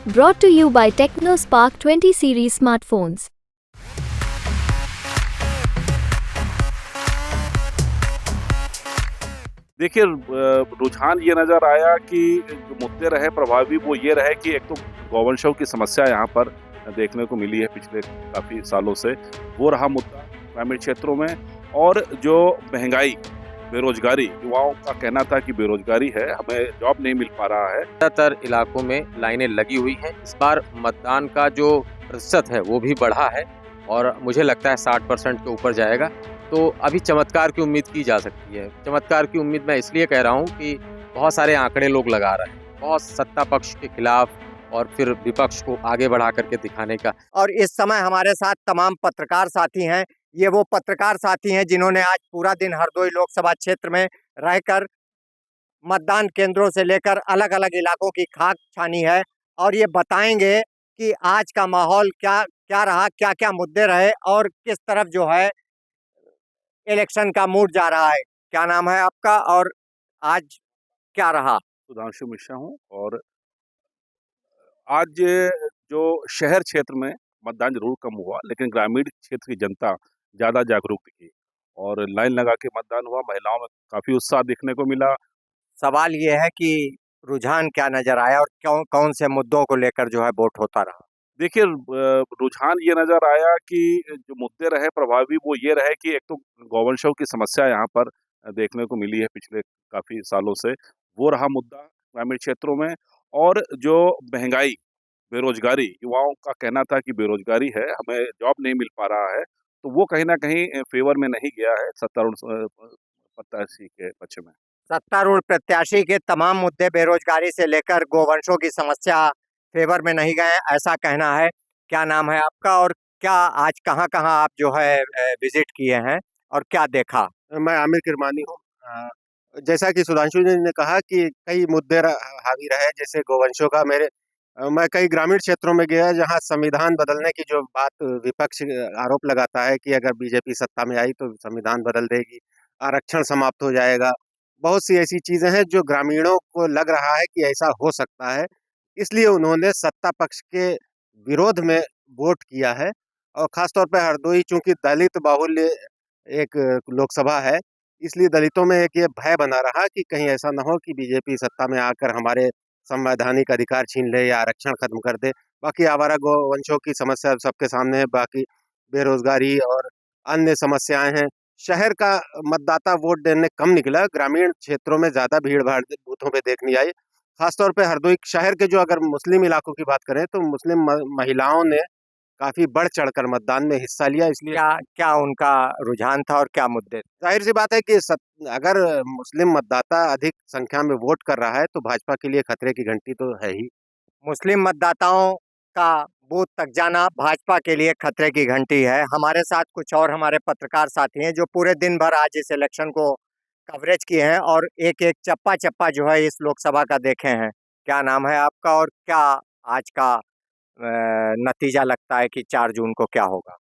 Brought to you by TechnoSpark 20 series smartphones. देखिए रुझान ये नज़र आया कि जो मुद्दे रहे प्रभावी वो ये रहे कि एक तो गौवंशों की समस्या यहाँ पर देखने को मिली है पिछले काफ़ी सालों से, वो रहा मुद्दा ग्रामीण क्षेत्रों में। और जो महंगाई, बेरोज़गारी, युवाओं का कहना था कि बेरोज़गारी है, हमें जॉब नहीं मिल पा रहा है। ज़्यादातर इलाकों में लाइनें लगी हुई हैं। इस बार मतदान का जो प्रतिशत है वो भी बढ़ा है और मुझे लगता है 60% के ऊपर जाएगा। तो अभी चमत्कार की उम्मीद की जा सकती है। चमत्कार की उम्मीद मैं इसलिए कह रहा हूँ कि बहुत सारे आंकड़े लोग लगा रहे हैं। बहुत सत्ता पक्ष के खिलाफ और फिर विपक्ष को आगे बढ़ा करके दिखाने का। और इस समय हमारे साथ तमाम पत्रकार साथी हैं। ये वो पत्रकार साथी हैं जिन्होंने आज पूरा दिन हरदोई लोकसभा क्षेत्र में रहकर मतदान केंद्रों से लेकर अलग-अलग इलाकों की खाक छानी है और ये बताएंगे कि आज का माहौल क्या क्या रहा, क्या-क्या मुद्दे रहे और किस तरफ जो है इलेक्शन का मूड जा रहा है। क्या नाम है आपका और आज क्या रहा? सुधांशु मिश्रा हूँ और आज जो शहर क्षेत्र में मतदान ज़रूर कम हुआ, लेकिन ग्रामीण क्षेत्र की जनता ज़्यादा जागरूक दिखी और लाइन लगा के मतदान हुआ। महिलाओं में काफ़ी उत्साह देखने को मिला। सवाल ये है कि रुझान क्या नज़र आया और कौन से मुद्दों को लेकर जो है वोट होता रहा? देखिए रुझान ये नज़र आया कि जो मुद्दे रहे प्रभावी वो ये रहे कि एक तो गौवंशों की समस्या यहाँ पर देखने को मिली है पिछले काफ़ी सालों से, वो रहा मुद्दा ग्रामीण क्षेत्रों में। और जो महंगाई, बेरोज़गारी, युवाओं का कहना था कि बेरोज़गारी है, हमें जॉब नहीं मिल पा रहा है, तो वो कहीं न कहीं फ़ेवर में नहीं गया है सत्तारूढ़ प्रत्याशी के पक्ष में। सत्तारूढ़ प्रत्याशी के तमाम मुद्दे बेरोजगारी से लेकर गोवंशों की समस्या फेवर में नहीं गए, ऐसा कहना है। क्या नाम है आपका और क्या आज कहाँ-कहाँ आप जो है विजिट किए हैं और क्या देखा? मैं आमिर किरमानी हूँ। जैसा कि सुधांशु जी ने कहा कि कई मुद्दे हावी रहे जैसे गोवंशों का मैं कई ग्रामीण क्षेत्रों में गया जहाँ संविधान बदलने की जो बात विपक्ष आरोप लगाता है कि अगर बीजेपी सत्ता में आई तो संविधान बदल देगी, आरक्षण समाप्त हो जाएगा। बहुत सी ऐसी चीजें हैं जो ग्रामीणों को लग रहा है कि ऐसा हो सकता है, इसलिए उन्होंने सत्ता पक्ष के विरोध में वोट किया है। और खासतौर पर हरदोई चूंकि दलित बाहुल्य एक लोकसभा है, इसलिए दलितों में एक ये भय बना रहा कि कहीं ऐसा ना हो कि बीजेपी सत्ता में आकर हमारे संवैधानिक अधिकार छीन ले या आरक्षण खत्म कर दे। बाकी आवारा गौवंशों की समस्या सबके सामने है, बाकी बेरोजगारी और अन्य समस्याएं हैं। शहर का मतदाता वोट देने कम निकला, ग्रामीण क्षेत्रों में ज़्यादा भीड़-भाड़ बूथों पे देखने आई। खासतौर पे हरदोई शहर के जो अगर मुस्लिम इलाकों की बात करें तो मुस्लिम महिलाओं ने काफ़ी बढ़ चढ़कर मतदान में हिस्सा लिया, इसलिए क्या क्या उनका रुझान था और क्या मुद्दे? ज़ाहिर-सी बात है कि अगर मुस्लिम मतदाता अधिक संख्या में वोट कर रहा है, तो भाजपा के लिए खतरे की घंटी तो है ही। मुस्लिम मतदाताओं का बूथ तक जाना भाजपा के लिए खतरे की घंटी है। हमारे साथ कुछ और हमारे पत्रकार साथी हैं जो पूरे दिन भर आज इस इलेक्शन को कवरेज किए हैं और एक-एक चप्पा-चप्पा जो है इस लोकसभा का देखे हैं। क्या नाम है आपका और क्या आज का नतीजा लगता है कि 4 जून को क्या होगा?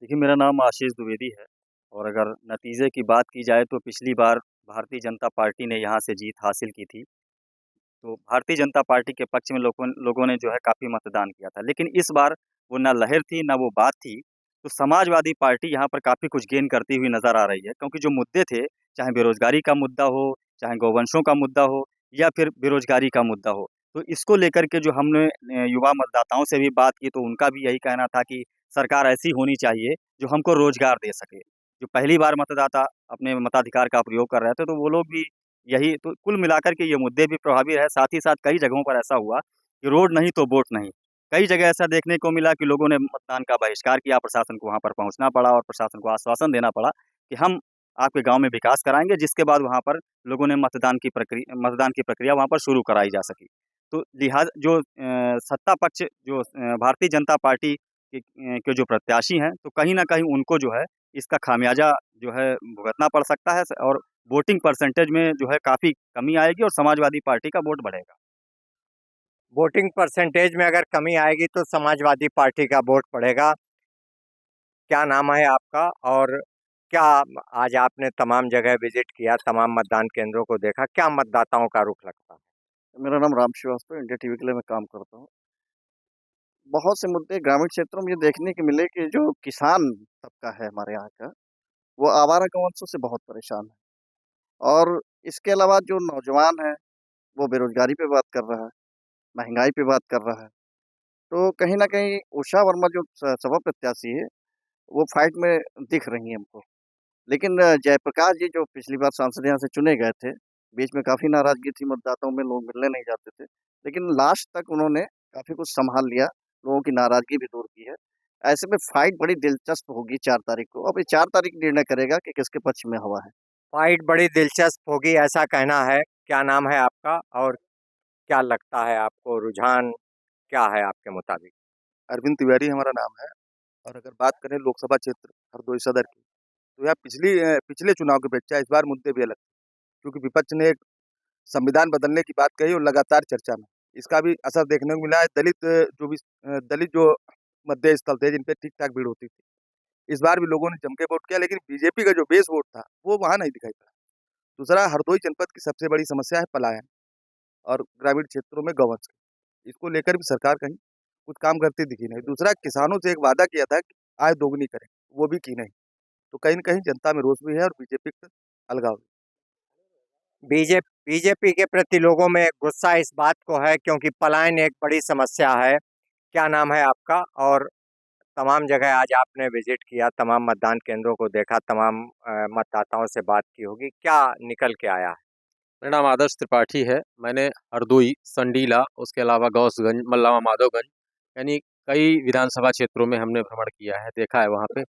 देखिए, मेरा नाम आशीष द्विवेदी है और अगर नतीजे की बात की जाए तो पिछली बार भारतीय जनता पार्टी ने यहाँ से जीत हासिल की थी। तो भारतीय जनता पार्टी के पक्ष में लोगों लोगों ने जो है काफ़ी मतदान किया था। लेकिन इस बार वो ना लहर थी, ना वो बात थी। तो समाजवादी पार्टी यहाँ पर काफ़ी कुछ गेन करती हुई नज़र आ रही है क्योंकि जो मुद्दे थे, चाहे बेरोज़गारी का मुद्दा हो, चाहे गौवंशों का मुद्दा हो या फिर बेरोज़गारी का मुद्दा हो। तो इसको लेकर के जो हमने युवा मतदाताओं से भी बात की तो उनका भी यही कहना था कि सरकार ऐसी होनी चाहिए जो हमको रोज़गार दे सके। जो पहली बार मतदाता अपने मताधिकार का प्रयोग कर रहे थे तो वो लोग भी यही तो कुल मिलाकर के ये मुद्दे भी प्रभावी रहे, साथ ही साथ कई जगहों पर ऐसा हुआ कि रोड नहीं तो वोट नहीं। कई जगह ऐसा देखने को मिला कि लोगों ने मतदान का बहिष्कार किया, प्रशासन को वहाँ पर पहुँचना पड़ा और प्रशासन को आश्वासन देना पड़ा कि हम आपके गाँव में विकास कराएँगे, जिसके बाद वहाँ पर लोगों ने मतदान की प्रक्रिया वहाँ पर शुरू कराई जा सकी। तो जो सत्ता पक्ष जो भारतीय जनता पार्टी के जो प्रत्याशी हैं, तो कहीं न कहीं उनको जो है इसका खामियाज़ा जो है भुगतना पड़ सकता है और वोटिंग परसेंटेज में जो है काफ़ी कमी आएगी और समाजवादी पार्टी का वोट बढ़ेगा। वोटिंग परसेंटेज में अगर कमी आएगी तो समाजवादी पार्टी का वोट बढ़ेगा। क्या नाम है आपका और क्या आज आपने तमाम जगह विजिट किया, तमाम मतदान केंद्रों को देखा, क्या मतदाताओं का रुख लगता है? मेरा नाम राम श्रीवास्तव, इंडिया टीवी के लिए मैं काम करता हूँ। बहुत से मुद्दे ग्रामीण क्षेत्रों में ये देखने को मिले कि जो किसान तबका है हमारे यहाँ का, वो आवारा गौवंशों से बहुत परेशान है। और इसके अलावा जो नौजवान है, वो बेरोज़गारी पे बात कर रहा है, महँगाई पे बात कर रहा है। तो कहीं न कहीं उषा वर्मा जो सपा प्रत्याशी है, वो फाइट में दिख रही हैं हमको। लेकिन जयप्रकाश जी जो पिछली बार सांसद यहाँ से चुने गए थे, बीच में काफ़ी नाराज़गी थी मतदाताओं में, लोग मिलने नहीं जाते थे। लेकिन लास्ट तक उन्होंने काफ़ी कुछ सँभाल लिया, लोगों की नाराज़गी भी दूर की है। ऐसे में फाइट बड़ी दिलचस्प होगी 4 तारीख को। अब ये 4 तारीख निर्णय करेगा कि किसके पक्ष में हवा है। फाइट बड़ी दिलचस्प होगी ऐसा कहना है। क्या नाम है आपका और क्या लगता है आपको, रुझान क्या है आपके मुताबिक? अरविंद तिवारी हमारा नाम है और अगर बात करें लोकसभा क्षेत्र हरदोई सदर की, तो यहाँ पिछले चुनाव की अपेक्षा इस बार मुद्दे भी अलग थे, क्योंकि विपक्ष ने एक संविधान बदलने की बात कही और लगातार चर्चा में। इसका भी असर देखने को मिला है। दलित जो मतदेय स्थल थे, जिन पे ठीक-ठाक भीड़ होती थी, इस बार भी लोगों ने जम के वोट किया, लेकिन बीजेपी का जो बेस वोट था, वो वहाँ नहीं दिखाई पड़ा। दूसरा, हरदोई जनपद की सबसे बड़ी समस्या है पलायन और ग्रामीण क्षेत्रों में गौवंश की। इसको लेकर भी सरकार कहीं कुछ काम करती दिखी नहीं। दूसरा, किसानों से एक वादा किया था कि आय दोगुनी करें, वो भी की नहीं। तो कहीं न कहीं जनता में रोष भी है और बीजेपी से अलगाव भी। बीजेपी के प्रति लोगों में गुस्सा इस बात को है क्योंकि पलायन एक बड़ी समस्या है। क्या नाम है आपका? और तमाम जगह आज आपने विजिट किया, तमाम मतदान केंद्रों को देखा, तमाम मतदाताओं से बात की होगी, क्या निकल के आया है? मेरा नाम आदर्श त्रिपाठी है। मैंने हरदोई, संडीला, उसके अलावा गौसगंज, मल्लावा माधवगंज यानी कई विधानसभा क्षेत्रों में हमने भ्रमण किया है, देखा है वहाँ पे।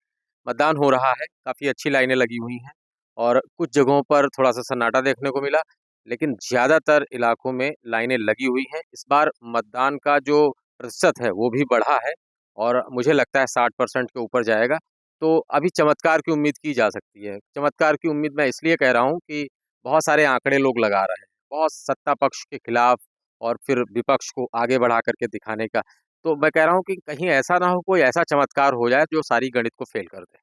मतदान हो रहा है, काफ़ी अच्छी लाइनें लगी हुई हैं और कुछ जगहों पर थोड़ा-सा सन्नाटा देखने को मिला, लेकिन ज़्यादातर इलाकों में लाइनें लगी हुई हैं। इस बार मतदान का जो प्रतिशत है, वो भी बढ़ा है और मुझे लगता है 60% के ऊपर जाएगा। तो अभी चमत्कार की उम्मीद की जा सकती है। चमत्कार की उम्मीद मैं इसलिए कह रहा हूँ कि बहुत सारे आंकड़े लोग लगा रहे हैं, बहुत सत्ता पक्ष के खिलाफ और फिर विपक्ष को आगे बढ़ा करके दिखाने का। तो मैं कह रहा हूँ कि कहीं ऐसा ना हो, कोई ऐसा चमत्कार हो जाए जो सारी गणित को फ़ेल कर दे।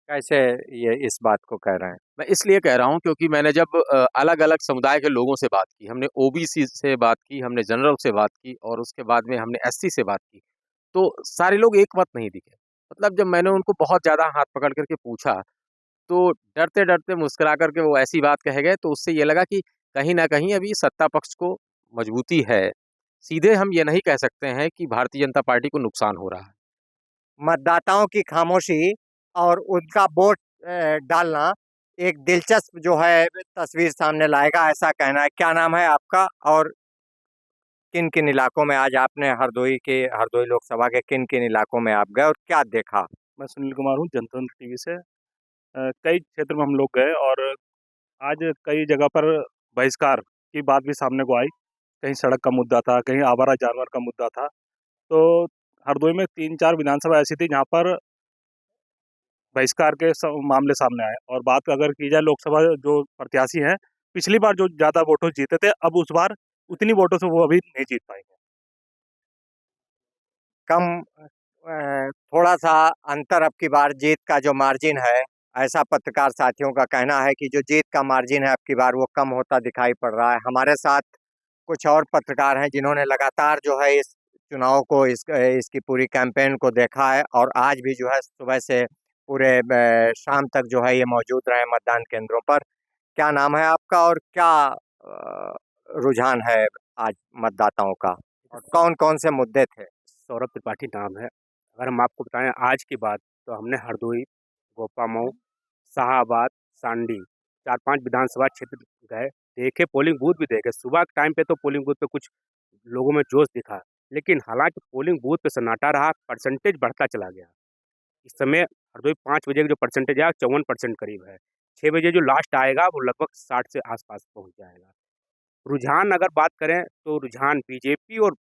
कैसे ये इस बात को कह रहे हैं? मैं इसलिए कह रहा हूँ क्योंकि मैंने जब अलग-अलग समुदाय के लोगों से बात की, हमने ओबीसी से बात की, हमने जनरल से बात की और उसके बाद में हमने एससी से बात की, तो सारे लोग एक मत नहीं दिखे। मतलब जब मैंने उनको बहुत ज़्यादा हाथ पकड़ कर के पूछा, तो डरते-डरते मुस्कुरा कर के वो ऐसी बात कह गए, तो उससे ये लगा कि कहीं न कहीं अभी सत्ता पक्ष को मजबूती है। सीधे हम ये नहीं कह सकते हैं कि भारतीय जनता पार्टी को नुकसान हो रहा है। मतदाताओं की खामोशी और उनका वोट डालना एक दिलचस्प जो है तस्वीर सामने लाएगा, ऐसा कहना है। क्या नाम है आपका और किन-किन इलाकों में आज आपने हरदोई लोकसभा के किन-किन इलाकों में आप गए और क्या देखा? मैं सुनील कुमार हूँ जनतंत्र टीवी से। कई क्षेत्र में हम लोग गए और आज कई जगह पर बहिष्कार की बात भी सामने को आई। कहीं सड़क का मुद्दा था, कहीं आवारा जानवर का मुद्दा था। तो हरदोई में 3-4 विधानसभा ऐसी थी जहाँ पर बहिष्कार के मामले सामने आए। और बात अगर की जाए लोकसभा जो प्रत्याशी हैं, पिछली बार जो ज़्यादा वोटों से जीते थे, अब उस बार उतनी वोटों से वो अभी नहीं जीत पाएंगे। कम थोड़ा-सा अंतर अब की बार जीत का जो मार्जिन है, ऐसा पत्रकार साथियों का कहना है कि जो जीत का मार्जिन है अब की बार वो कम होता दिखाई पड़ रहा है। हमारे साथ कुछ और पत्रकार हैं जिन्होंने लगातार जो है इस चुनाव को इसकी पूरी कैंपेन को देखा है और आज भी जो है सुबह से पूरे शाम तक जो है ये मौजूद रहे मतदान केंद्रों पर। क्या नाम है आपका और क्या रुझान है आज मतदाताओं का? और कौन-कौन से मुद्दे थे? सौरभ त्रिपाठी नाम है। अगर हम आपको बताएँ आज की बात, तो हमने हरदोई, गोपामऊ, शाहाबाद, सांडी 4-5 विधानसभा क्षेत्र गए, देखे पोलिंग बूथ भी देखे। सुबह के टाइम पे तो पोलिंग बूथ पे कुछ लोगों में जोश दिखा, लेकिन हालाँकि पोलिंग बूथ पे सन्नाटा रहा, परसेंटेज बढ़ता चला गया। इस समय हरदोई 5 बजे का जो परसेंटेज है 54% करीब है। 6 बजे जो लास्ट आएगा वो लगभग 60 से आस-पास पहुँच जाएगा। रुझान अगर बात करें तो रुझान बीजेपी और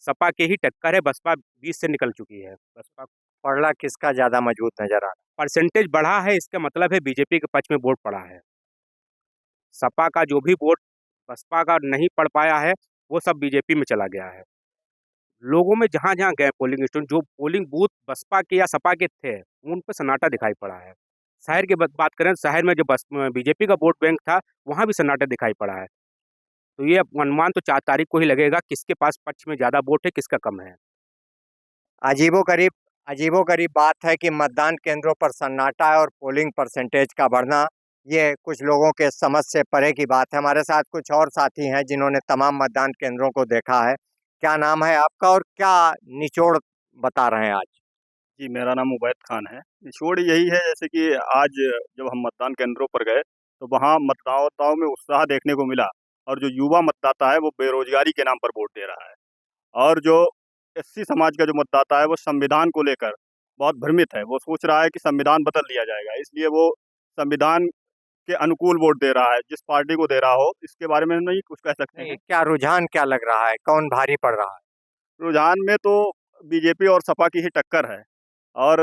सपा के ही टक्कर है, बसपा 20 से निकल चुकी है। बसपा पलड़ा किसका ज़्यादा मजबूत नज़र आ रहा है? परसेंटेज बढ़ा है, इसका मतलब है बीजेपी के पक्ष में वोट पड़ा है। सपा का जो भी वोट बसपा का नहीं पड़ पाया है, वो सब बीजेपी में चला गया है। लोगों में जहाँ-जहाँ गए पोलिंग स्टेशन, जो पोलिंग बूथ बसपा के या सपा के थे, उन पे सन्नाटा दिखाई पड़ा है। शहर की बात करें, शहर में जो बीजेपी का वोट बैंक था, वहाँ भी सन्नाटा दिखाई पड़ा है। तो ये अनुमान तो 4 तारीख को ही लगेगा किसके पास पक्ष में ज़्यादा वोट है, किसका कम है। अजीबोगरीब बात है कि मतदान केंद्रों पर सन्नाटा है और पोलिंग परसेंटेज का बढ़ना ये कुछ लोगों के समझ से परे की बात है। हमारे साथ कुछ और साथी हैं जिन्होंने तमाम मतदान केंद्रों को देखा है। क्या नाम है आपका और क्या निचोड़ बता रहे हैं आज? जी, मेरा नाम उबैद खान है। निचोड़ यही है जैसे कि आज जब हम मतदान केंद्रों पर गए, तो वहाँ मतदाताओं में उत्साह देखने को मिला और जो युवा मतदाता है वो बेरोज़गारी के नाम पर वोट दे रहा है। और जो एससी समाज का जो मतदाता है वो संविधान को लेकर बहुत भ्रमित है। वो सोच रहा है कि संविधान बदल दिया जाएगा, इसलिए वो संविधान के अनुकूल वोट दे रहा है। जिस पार्टी को दे रहा हो इसके बारे में नहीं कुछ कह सकते हैं। क्या रुझान क्या लग रहा है, कौन भारी पड़ रहा है? रुझान में तो बीजेपी और सपा की ही टक्कर है और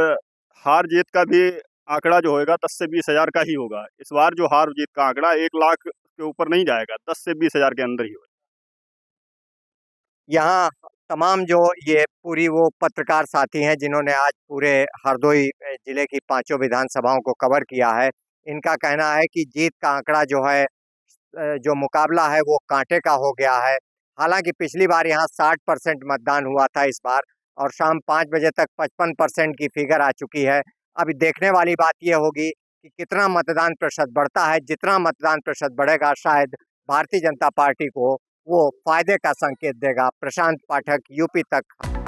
हार-जीत का भी आंकड़ा जो होएगा 10 से 20 हज़ार का ही होगा। इस बार जो हार-जीत का आंकड़ा 1 लाख के ऊपर नहीं जाएगा, 10 से 20 हज़ार के अंदर ही होगा। यहाँ तमाम जो ये पूरी वो पत्रकार साथी हैं जिन्होंने आज पूरे हरदोई जिले की 5 विधानसभाओं को कवर किया है, इनका कहना है कि जीत का आंकड़ा जो है जो मुकाबला है वो कांटे का हो गया है। हालांकि पिछली बार यहाँ 60% मतदान हुआ था इस बार और शाम 5 बजे तक 55% की फिगर आ चुकी है। अभी देखने वाली बात ये होगी कि कितना मतदान प्रतिशत बढ़ता है। जितना मतदान प्रतिशत बढ़ेगा शायद भारतीय जनता पार्टी को वो फायदे का संकेत देगा। प्रशांत पाठक, यूपी तक।